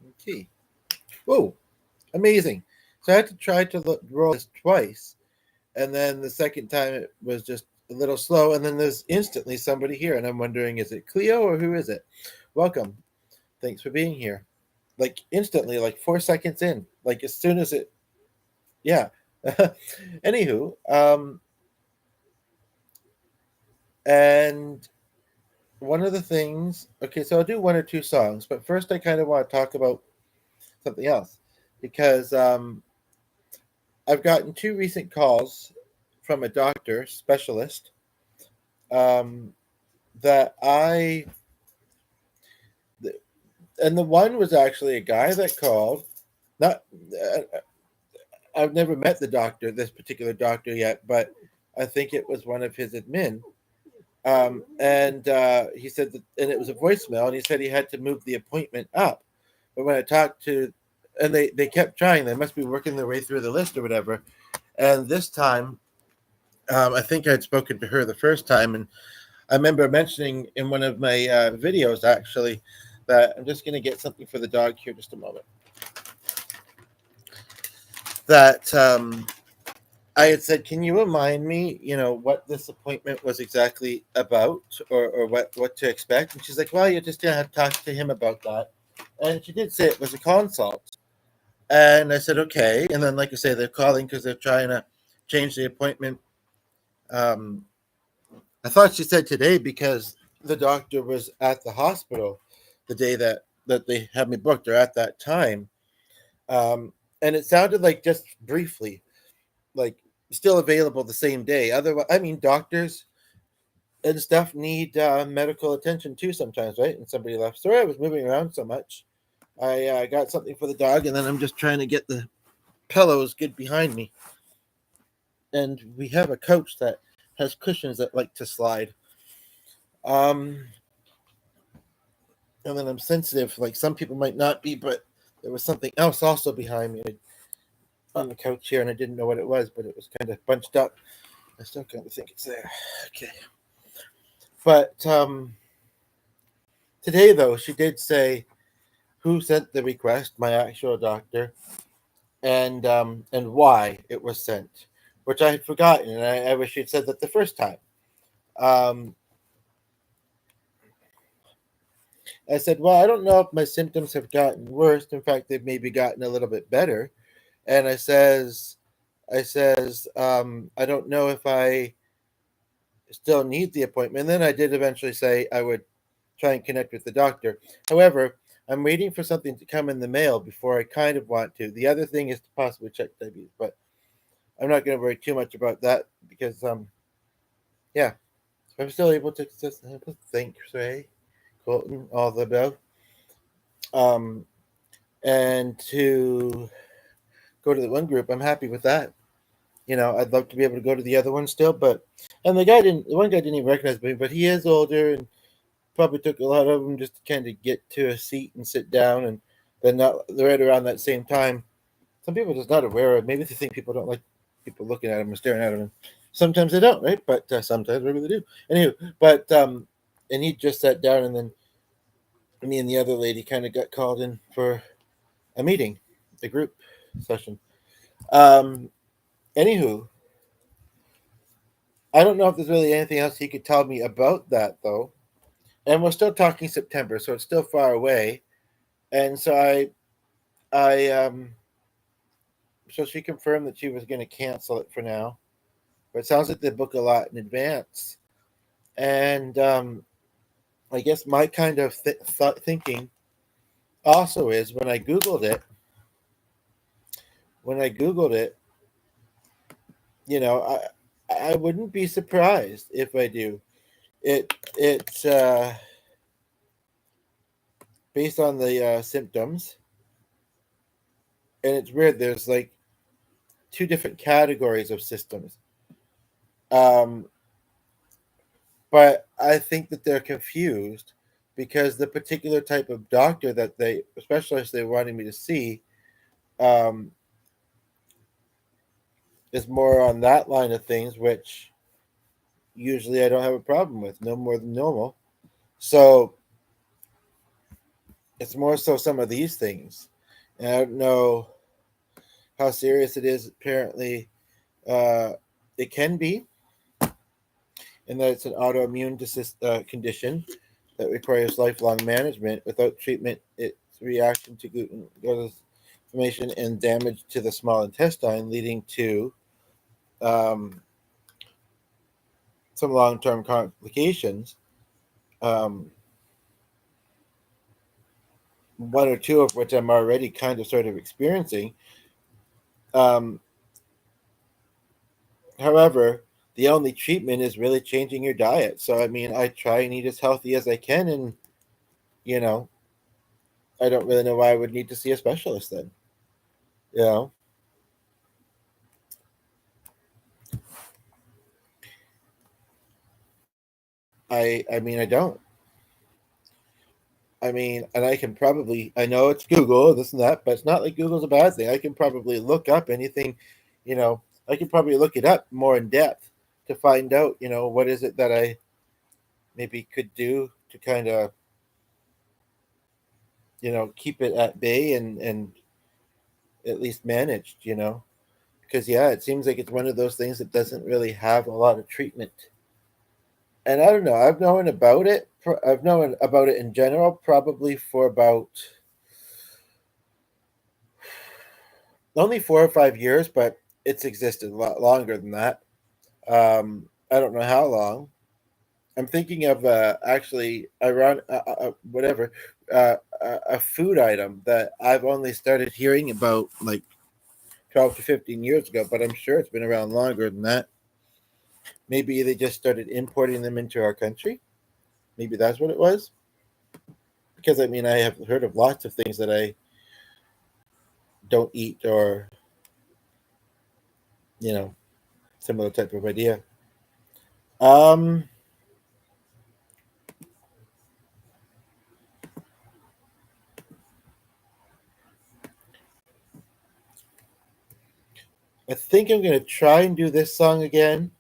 Okay. Whoa, amazing. So I had to try to roll this twice, and then the second time it was just a little slow, and then there's instantly somebody here, and I'm wondering, is it Cleo or who is it? Welcome. Thanks for being here. Like instantly, like 4 seconds in, like as soon as it, yeah. Anywho, and one of the things, okay, so I'll do one or two songs, but first I kind of want to talk about something else because I've gotten two recent calls from a doctor specialist um, that and the one was actually a guy that called. Not, I've never met the doctor, this particular doctor yet, but I think it was one of his admin. And he said that, and it was a voicemail, and he said he had to move the appointment up. But when I talked to, and they kept trying, they must be working their way through the list or whatever. And this time, I think I'd spoken to her the first time, and I remember mentioning in one of my videos actually that I'm just going to get something for the dog here, just a moment. That I had said, can you remind me, what this appointment was exactly about, or what to expect? And she's like, well, you're just gonna have to talk to him about that. And she did say it was a consult. And I said, okay. And then, like I say, they're calling because they're trying to change the appointment. Um, I thought she said today because the doctor was at the hospital the day that they had me booked, or at that time. And it sounded like just briefly, like still available the same day. Otherwise, I mean, doctors and stuff need medical attention too sometimes, right? And somebody left. Sorry, I was moving around so much. I got something for the dog, and then I'm just trying to get the pillows good behind me. And we have a couch that has cushions that like to slide. Um, and then I'm sensitive, like some people might not be, but there was something else also behind me on the couch here, and I didn't know what it was, but it was kind of bunched up. I still kind of think it's there. Okay. But today, though, she did say who sent the request, my actual doctor, and why it was sent, which I had forgotten, and I wish she'd said that the first time. Um, I said, well, I don't know if my symptoms have gotten worse. In fact, they've maybe gotten a little bit better. And I says, I don't know if I still need the appointment. And then I did eventually say I would try and connect with the doctor. However, I'm waiting for something to come in the mail before I kind of want to. The other thing is to possibly check diabetes, but I'm not going to worry too much about that because, yeah, I'm still able to thank Ray, Colton, all the above, um, and to go to the one group. I'm happy with that. I'd love to be able to go to the other one still, but and the one guy didn't even recognize me, but he is older and probably took a lot of them just to kind of get to a seat and sit down, and then not right around that same time. Some people are just not aware of. Maybe they think people don't like people looking at them and staring at them. And sometimes they don't, right? But sometimes maybe they do. Anywho, but and he just sat down, and then me and the other lady kind of got called in for a meeting, a group session. Um, Anywho, I don't know if there's really anything else he could tell me about that though. And we're still talking September, so it's still far away. And so so she confirmed that she was going to cancel it for now. But it sounds like they book a lot in advance. And I guess my kind of thinking also is when I Googled it, I wouldn't be surprised if I do. It's based on the symptoms, and it's weird. There's like two different categories of systems. Um, but I think that they're confused because the particular type of doctor that specialist they wanted me to see, um, is more on that line of things, which usually I don't have a problem with, no more than normal. So It's more so some of these things. And I don't know how serious it is. Apparently, uh, it can be, and that it's an autoimmune condition that requires lifelong management. Without treatment, its reaction to gluten causes inflammation and damage to the small intestine, leading to um, some long-term complications. Um, one or two of which I'm already kind of sort of experiencing. Um, However, the only treatment is really changing your diet. So I mean, I try and eat as healthy as I can, and you know, I don't really know why I would need to see a specialist then. You know, I mean, I don't. I mean, and I can probably, I know it's Google, this and that, but it's not like Google's a bad thing. I can probably look up anything, you know, I can probably look it up more in depth to find out, what is it that I maybe could do to kind of, keep it at bay and at least managed, because yeah, it seems like it's one of those things that doesn't really have a lot of treatment. And I don't know, I've known about it. I've known about it in general, probably for about only 4 or 5 years, but it's existed a lot longer than that. I don't know how long. I'm thinking of actually whatever a food item that I've only started hearing about like 12 to 15 years ago, but I'm sure it's been around longer than that. Maybe they just started importing them into our country. Maybe that's what it was. Because I mean, I have heard of lots of things that I don't eat or, you know, similar type of idea. Um, I think I'm gonna try and do this song again.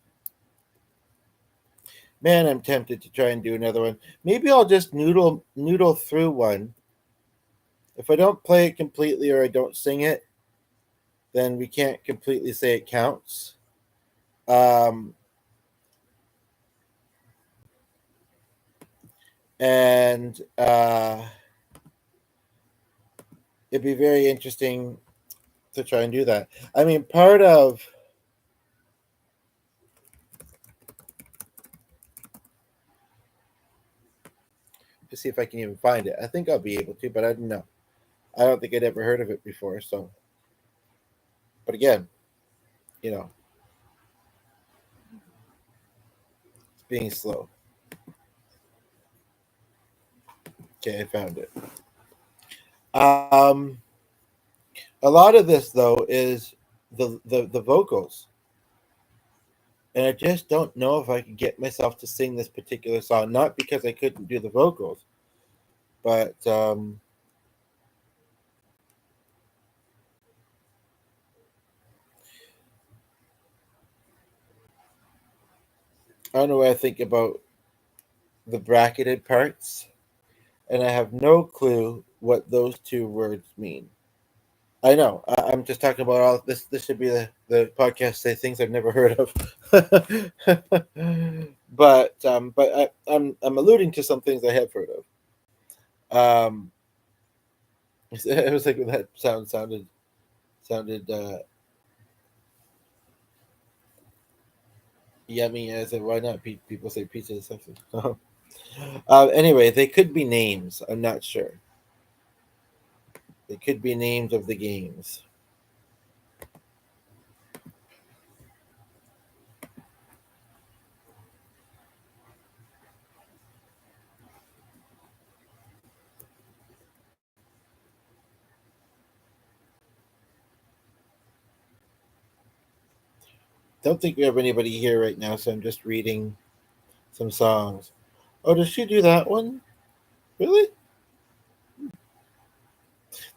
Man, I'm tempted to try and do another one. Maybe I'll just noodle through one. If I don't play it completely or I don't sing it, then we can't completely say it counts. Um, and it'd be very interesting to try and do that. I mean, part of to see if I can even find it. I think I'll be able to, but I don't know. I don't think I'd ever heard of it before. So, but again, you know, it's being slow. Okay, I found it. Um, a lot of this though is the vocals, and I just don't know if I could get myself to sing this particular song. Not because I couldn't do the vocals, but I don't know what I think about the bracketed parts, and I have no clue what those two words mean. I know. I'm just talking about all this. This should be the podcast say things I've never heard of. I'm alluding to some things I have heard of. It was like that sounded yummy. As why not? People say pizza is something. Anyway, they could be names. I'm not sure. They could be names of the games. Don't think we have anybody here right now, so I'm just reading some songs. Oh, does she do that one? Really?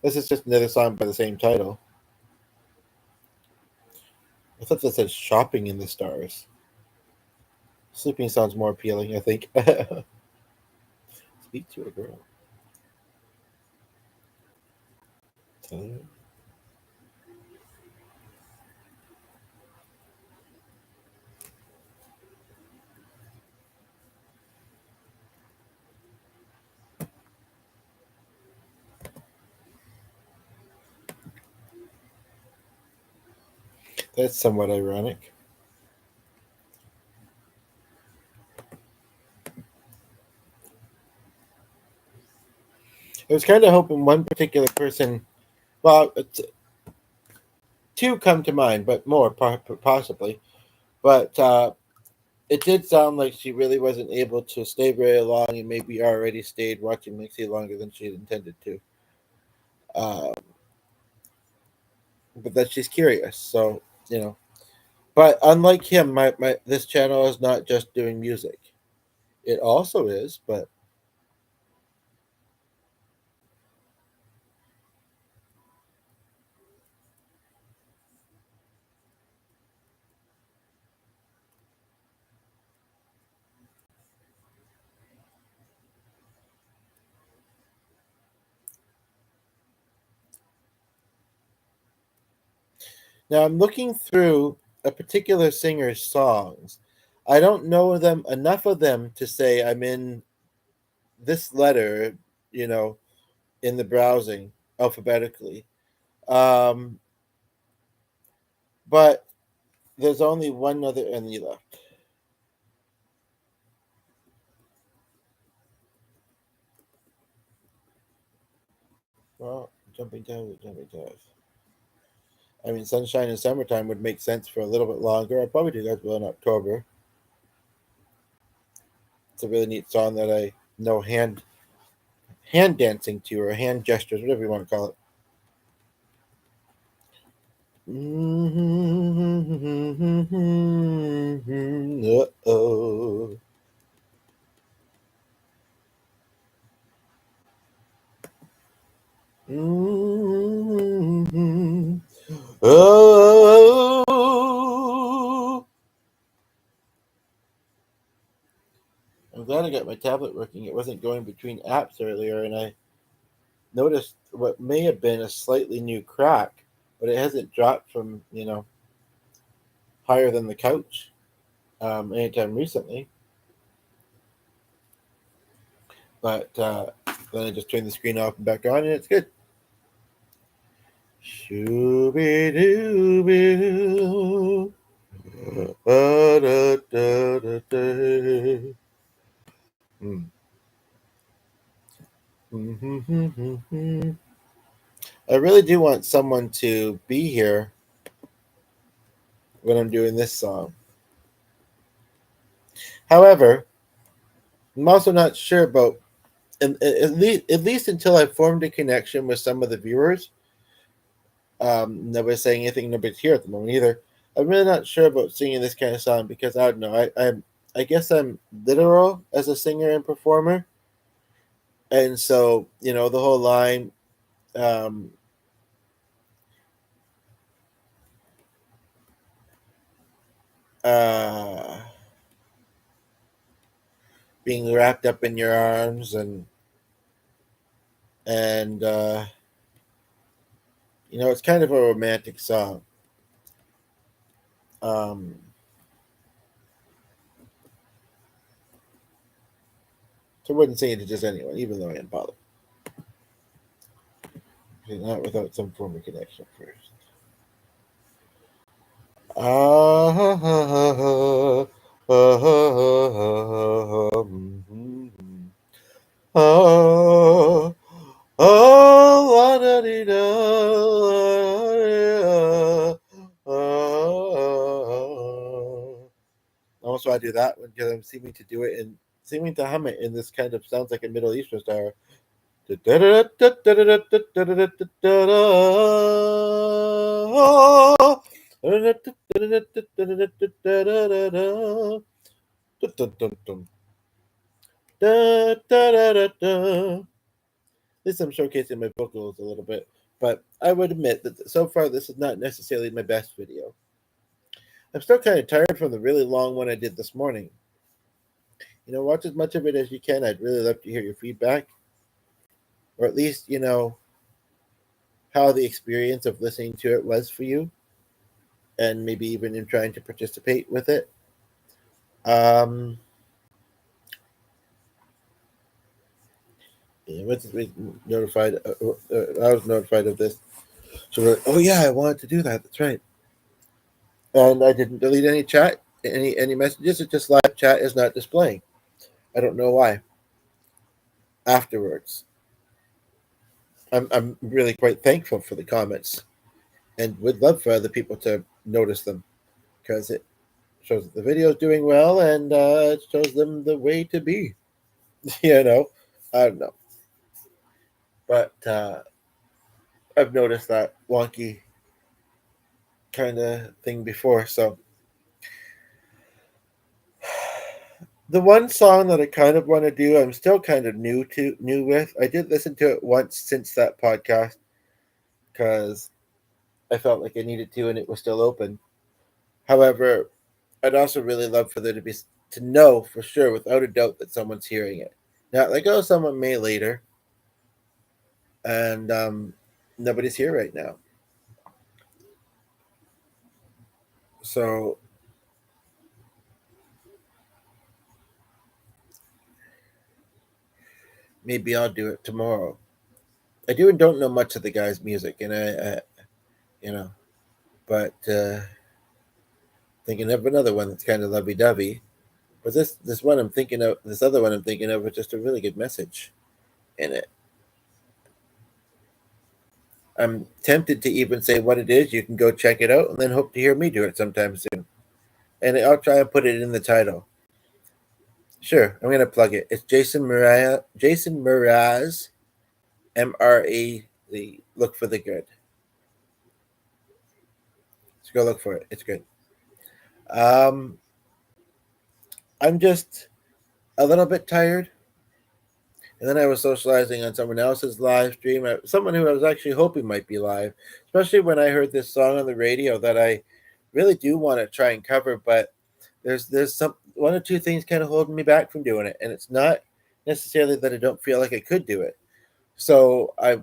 This is just another song by the same title. I thought that said "Shopping in the Stars." Sleeping sounds more appealing, I think. Speak to a girl. That's somewhat ironic. I was kind of hoping one particular person, well, two come to mind, but more possibly. But it did sound like she really wasn't able to stay very long and maybe already stayed watching Mixie longer than she had intended to. Um, but that she's curious. So, you know. But unlike him, my this channel is not just doing music. It also is, but now I'm looking through a particular singer's songs. I don't know them enough of them to say I'm in this letter, you know, in the browsing alphabetically. Um, but there's only one other entry left. Well, jumping time, jumping time. I mean, sunshine and summertime would make sense for a little bit longer. I'd probably do that well in October. It's a really neat song that I know hand dancing to or hand gestures, whatever you want to call it. Uh-oh. Oh. I'm glad I got my tablet working. It wasn't going between apps earlier, and I noticed what may have been a slightly new crack, but it hasn't dropped from, higher than the couch anytime recently. But then I just turned the screen off and back on, and it's good. Shooby dooby. I really do want someone to be here when I'm doing this song. However, I'm also not sure about, at least until I formed a connection with some of the viewers. Nobody's saying anything. Nobody's here at the moment either. I'm really not sure about singing this kind of song because I don't know. I guess I'm literal as a singer and performer, and so the whole line. Um, uh, Being wrapped up in your arms and it's kind of a romantic song. Um, so I wouldn't sing it to just anyone, even though I am bothered. Not without some form of connection first. Ah, ha, ha, ha, ha. Ah, ha, ha, ha, ha. Ah, ah, la, da, dee, da, ah. Also, I do that one because I'm seeming to do it and seeming to hum it in this kind of sounds like a Middle Eastern style. At least I'm showcasing my vocals a little bit, but I would admit that so far this is not necessarily my best video. I'm still kind of tired from the really long one I did this morning. Watch as much of it as you can. I'd really love to hear your feedback, or at least, how how the experience of listening to it was for you, and maybe even in trying to participate with it. Um, yeah, we notified. I was notified of this. So we're like, oh yeah, I wanted to do that. That's right. And I didn't delete any chat, any messages. It just live chat is not displaying. I don't know why. Afterwards, I'm really quite thankful for the comments, and would love for other people to notice them because it shows that the video is doing well, and it shows them the way to be. You know, I don't know, but I've noticed that wonky kind of thing before. So the one song that I kind of want to do, I'm still kind of new with. I did listen to it once since that podcast because I felt like I needed to, and it was still open. However, I'd also really love for there to be to know for sure, without a doubt, that someone's hearing it. Not like, oh, someone may later, and nobody's here right now. So maybe I'll do it tomorrow. I do and don't know much of the guy's music, and I you know, but thinking of another one that's kind of lovey-dovey. But this one I'm thinking of, this other one I'm thinking of, was just a really good message in it. I'm tempted to even say what it is. You can go check it out, and then hope to hear me do it sometime soon. And I'll try and put it in the title. Sure, I'm gonna plug it. It's Jason Mraz, MRA. The Look for the Good. Let's go look for it. It's good. Um, I'm just a little bit tired. And then I was socializing on someone else's live stream, someone who I was actually hoping might be live, especially when I heard this song on the radio that I really do want to try and cover, but there's some one or two things kind of holding me back from doing it, and it's not necessarily that I don't feel like I could do it. So I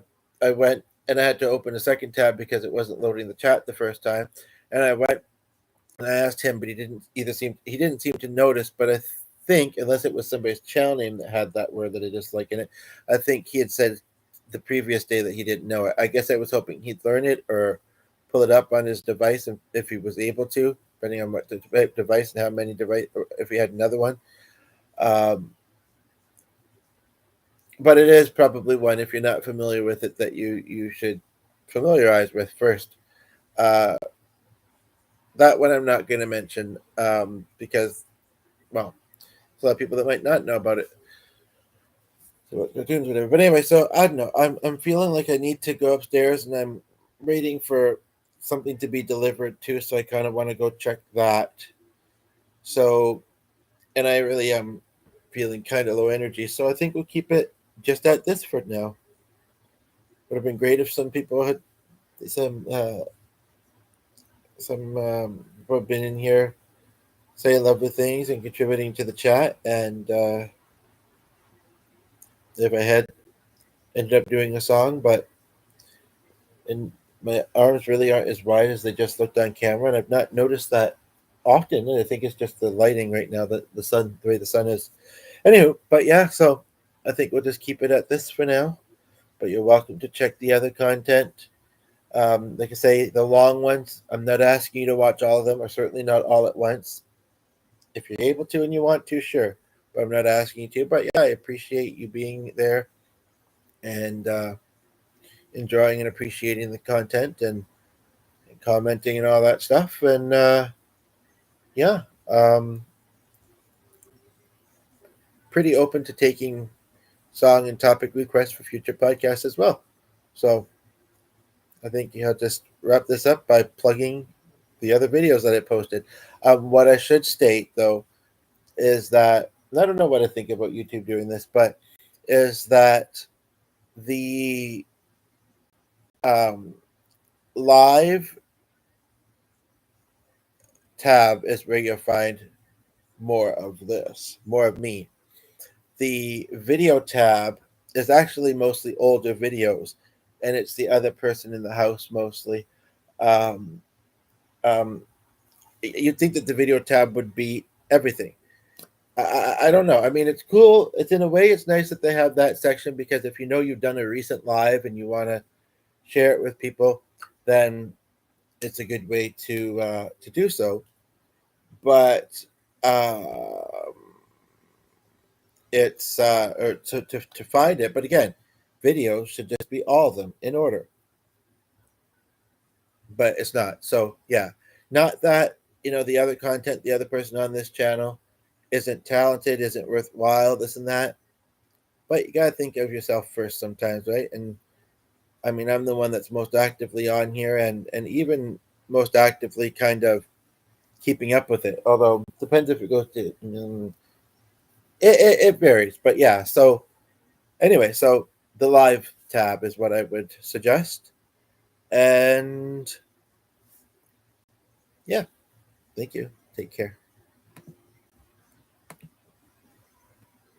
went and I had to open a second tab because it wasn't loading the chat the first time, and I went and I asked him, but he didn't seem to notice. But I think, unless it was somebody's channel name that had that word that I dislike in it, I think he had said the previous day that he didn't know it. I guess I was hoping he'd learn it or pull it up on his device if he was able to, depending on what the device and how many device, or if he had another one. Um, but it is probably one, if you're not familiar with it, that you should familiarize with first. Uh, that one I'm not going to mention because, well, there's a lot of people that might not know about it. So cartoons, whatever. But anyway, so I don't know. I'm feeling like I need to go upstairs, and I'm waiting for something to be delivered too. So I kind of want to go check that. So, and I really am feeling kind of low energy. So I think we'll keep it just at this for now. Would have been great if some people had some people have been in here saying lovely things and contributing to the chat, and if I had ended up doing a song, but and my arms really aren't as wide as they just looked on camera, and I've not noticed that often. And I think it's just the lighting right now, that the sun, the way the sun is. Anywho, but yeah, so I think we'll just keep it at this for now. But you're welcome to check the other content. Like I say, the long ones, I'm not asking you to watch all of them, or certainly not all at once. If you're able to and you want to, sure. But I'm not asking you to. But yeah, I appreciate you being there and enjoying and appreciating the content and commenting and all that stuff. And yeah, pretty open to taking song and topic requests for future podcasts as well. So I think I'll just wrap this up by plugging the other videos that I posted. What I should state though is that, and I don't know what I think about YouTube doing this, but is that the um, live tab is where you'll find more of this, more of me. The video tab is actually mostly older videos. and it's the other person in the house mostly. Um, um, you'd think that the video tab would be everything. I don't know. I mean, it's cool. It's in a way, it's nice that they have that section because if you know you've done a recent live and you want to share it with people, then it's a good way to do so. But um, it's or to find it. But again, videos should just be all of them in order. But it's not. So yeah, not that the other content, the other person on this channel isn't talented, isn't worthwhile, this and that. But you gotta think of yourself first sometimes, right? And I mean, I'm the one that's most actively on here, and even most actively kind of keeping up with it. Although depends if it goes to it varies, but yeah. So anyway, so the live tab is what I would suggest, and yeah, thank you. Take care.